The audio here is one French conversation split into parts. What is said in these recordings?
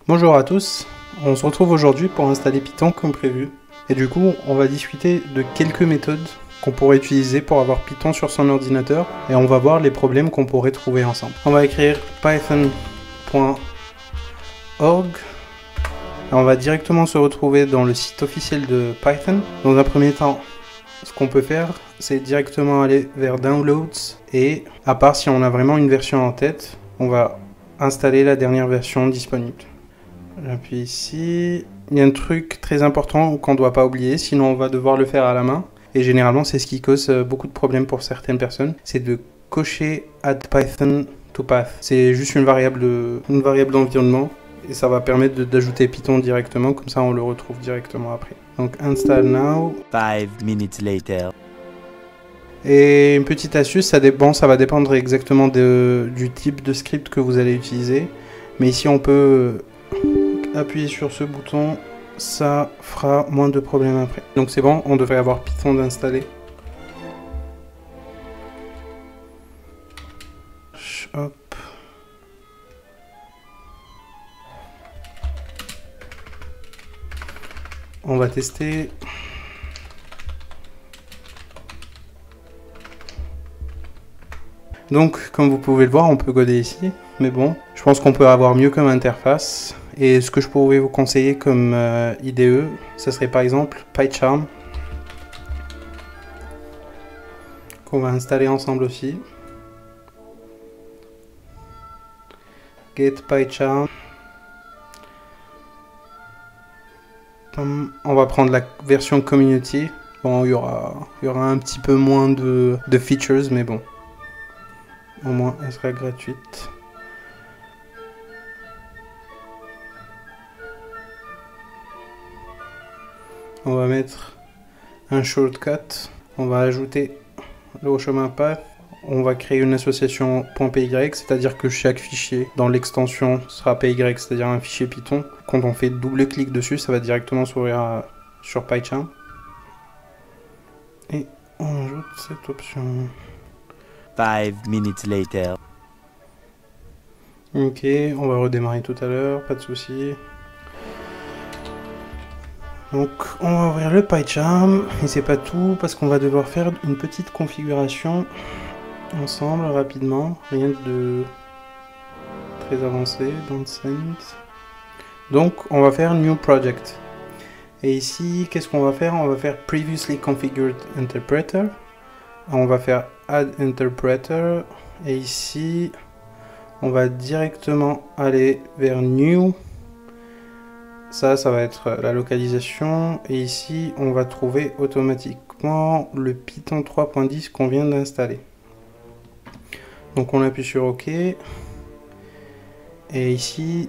Bonjour à tous, on se retrouve aujourd'hui pour installer Python comme prévu. Et du coup, on va discuter de quelques méthodes qu'on pourrait utiliser pour avoir Python sur son ordinateur et on va voir les problèmes qu'on pourrait trouver ensemble. On va écrire python.org et on va directement se retrouver dans le site officiel de Python. Dans un premier temps, ce qu'on peut faire, c'est directement aller vers Downloads et à part si on a vraiment une version en tête, on va installer la dernière version disponible. J'appuie ici. Il y a un truc très important qu'on ne doit pas oublier, sinon on va devoir le faire à la main. Et généralement, c'est ce qui cause beaucoup de problèmes pour certaines personnes. C'est de cocher add Python to path. C'est juste une variable d'environnement. Et ça va permettre d'ajouter Python directement, comme ça on le retrouve directement après. Donc install now. 5 minutes later. Et une petite astuce, ça va dépendre exactement du type de script que vous allez utiliser. Mais ici on peut appuyer sur ce bouton, ça fera moins de problèmes après. Donc c'est bon, on devrait avoir Python d'installer. Hop. On va tester. Donc, comme vous pouvez le voir, on peut coder ici. Mais bon, je pense qu'on peut avoir mieux comme interface. Et ce que je pourrais vous conseiller comme IDE, ce serait par exemple PyCharm. Qu'on va installer ensemble aussi. Get PyCharm. On va prendre la version community. Bon, il y aura un petit peu moins de features, mais bon. Au moins, elle sera gratuite. On va mettre un shortcut. On va ajouter le chemin path. On va créer une association .py, c'est-à-dire que chaque fichier dans l'extension sera py, c'est-à-dire un fichier Python. Quand on fait double-clic dessus, ça va directement s'ouvrir sur PyCharm. Et on ajoute cette option. 5 minutes later. Ok, on va redémarrer tout à l'heure, pas de souci. Donc on va ouvrir le PyCharm, et c'est pas tout parce qu'on va devoir faire une petite configuration ensemble rapidement, rien de très avancé dans le sens. Donc on va faire New Project. Et ici, qu'est-ce qu'on va faire? On va faire Previously Configured Interpreter. On va faire Add Interpreter. Et ici, on va directement aller vers New. Ça va être la localisation. Et ici, on va trouver automatiquement le Python 3.10 qu'on vient d'installer. Donc on appuie sur OK. Et ici,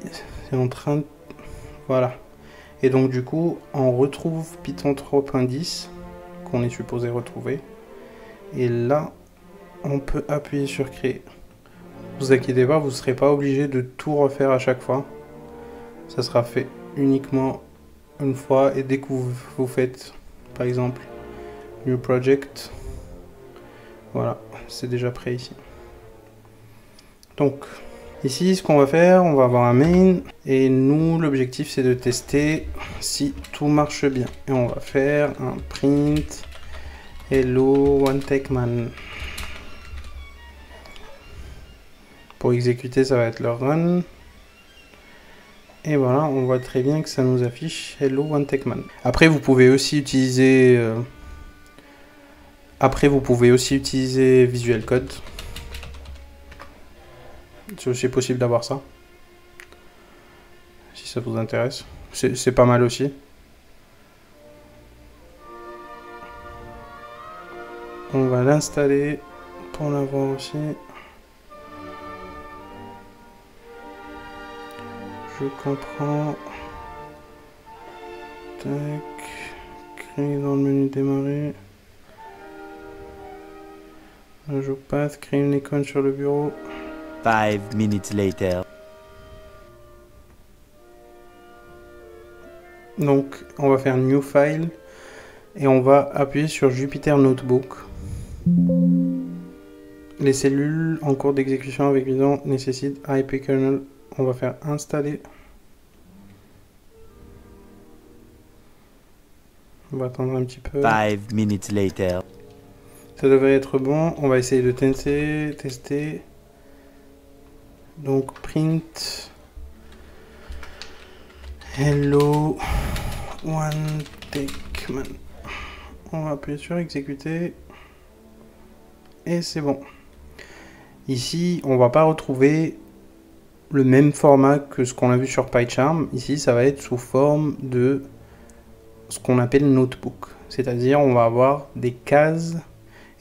c'est en train de... Voilà. Et donc du coup, on retrouve Python 3.10 qu'on est supposé retrouver. Et là, on peut appuyer sur créer. Vous inquiétez pas, vous ne serez pas obligé de tout refaire à chaque fois. Ça sera fait uniquement une fois. Et dès que vous faites, par exemple, New Project, voilà, c'est déjà prêt ici. Donc, ici, ce qu'on va faire, on va avoir un main. Et nous, l'objectif, c'est de tester si tout marche bien. Et on va faire un print hello OneTechman. Pour exécuter, ça va être le run. Et voilà, on voit très bien que ça nous affiche hello OneTechman. Après, vous pouvez aussi utiliser... Visual Code. C'est aussi possible d'avoir ça. Si ça vous intéresse. C'est pas mal aussi. On va l'installer pour l'avoir aussi. Je comprends. Tac. Créer dans le menu démarrer. Ajout path, créer une icône sur le bureau. 5 minutes later. Donc on va faire New File et on va appuyer sur Jupyter Notebook. Les cellules en cours d'exécution avec Python nécessitent IP kernel. On va faire installer. On va attendre un petit peu. 5 minutes later. Ça devrait être bon. On va essayer de tester. Donc print hello one Techman. On va appuyer sur exécuter. Et c'est bon. Ici, on va pas retrouver le même format que ce qu'on a vu sur PyCharm. Ici, ça va être sous forme de ce qu'on appelle notebook. C'est-à-dire, on va avoir des cases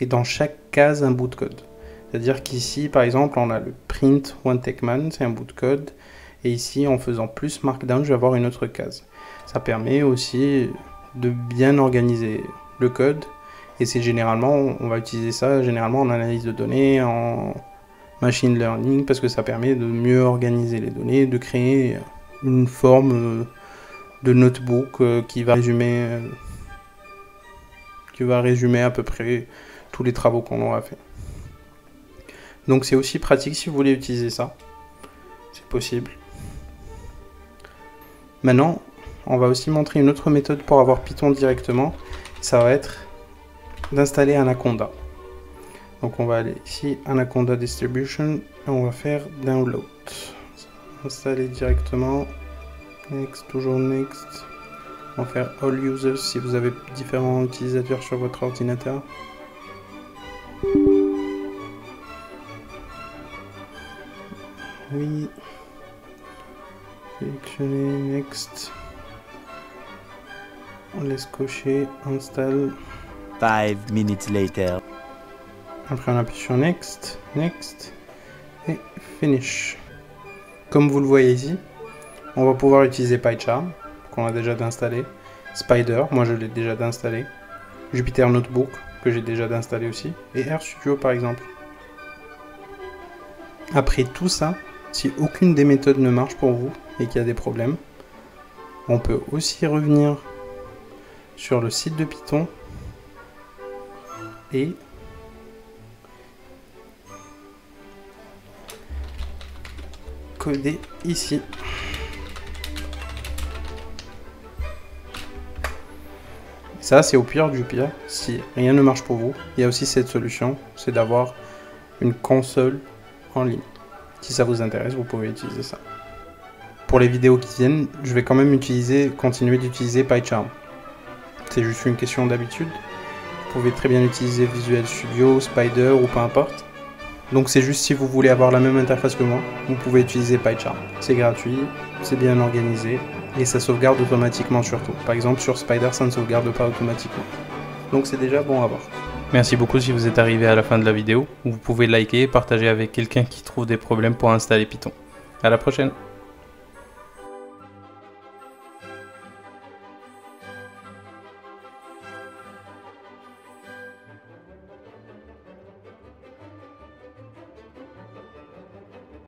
et dans chaque case, un bout de code. C'est-à-dire qu'ici, par exemple, on a le print one Techman, c'est un bout de code. Et ici, en faisant plus Markdown, je vais avoir une autre case. Ça permet aussi de bien organiser le code. Et c'est généralement, on va utiliser ça généralement en analyse de données, en machine learning, parce que ça permet de mieux organiser les données, de créer une forme de notebook qui va résumer à peu près tous les travaux qu'on aura fait. Donc c'est aussi pratique si vous voulez utiliser ça. C'est possible. Maintenant, on va aussi montrer une autre méthode pour avoir Python directement. Ça va être d'installer Anaconda. Donc on va aller ici, Anaconda Distribution, et on va faire Download. Installer directement. Next, toujours Next. On va faire All Users si vous avez différents utilisateurs sur votre ordinateur. Oui. Sélectionner Next. On laisse cocher Install. 5 minutes later. Après on appuie sur Next, Next et Finish. Comme vous le voyez ici, on va pouvoir utiliser PyCharm, qu'on a déjà d'installer, Spider, moi je l'ai déjà d'installer, Jupyter Notebook, que j'ai déjà d'installer aussi, et RStudio par exemple. Après tout ça, si aucune des méthodes ne marche pour vous et qu'il y a des problèmes, on peut aussi revenir sur le site de Python et coder ici. Ça, c'est au pire du pire. Si rien ne marche pour vous, il y a aussi cette solution, c'est d'avoir une console en ligne. Si ça vous intéresse, vous pouvez utiliser ça. Pour les vidéos qui viennent, je vais quand même continuer d'utiliser PyCharm. C'est juste une question d'habitude. Vous pouvez très bien utiliser Visual Studio, Spider ou peu importe. Donc c'est juste si vous voulez avoir la même interface que moi, vous pouvez utiliser PyCharm. C'est gratuit, c'est bien organisé et ça sauvegarde automatiquement surtout. Par exemple sur Spider, ça ne sauvegarde pas automatiquement. Donc c'est déjà bon à voir. Merci beaucoup si vous êtes arrivé à la fin de la vidéo. Vous pouvez liker et partager avec quelqu'un qui trouve des problèmes pour installer Python. À la prochaine.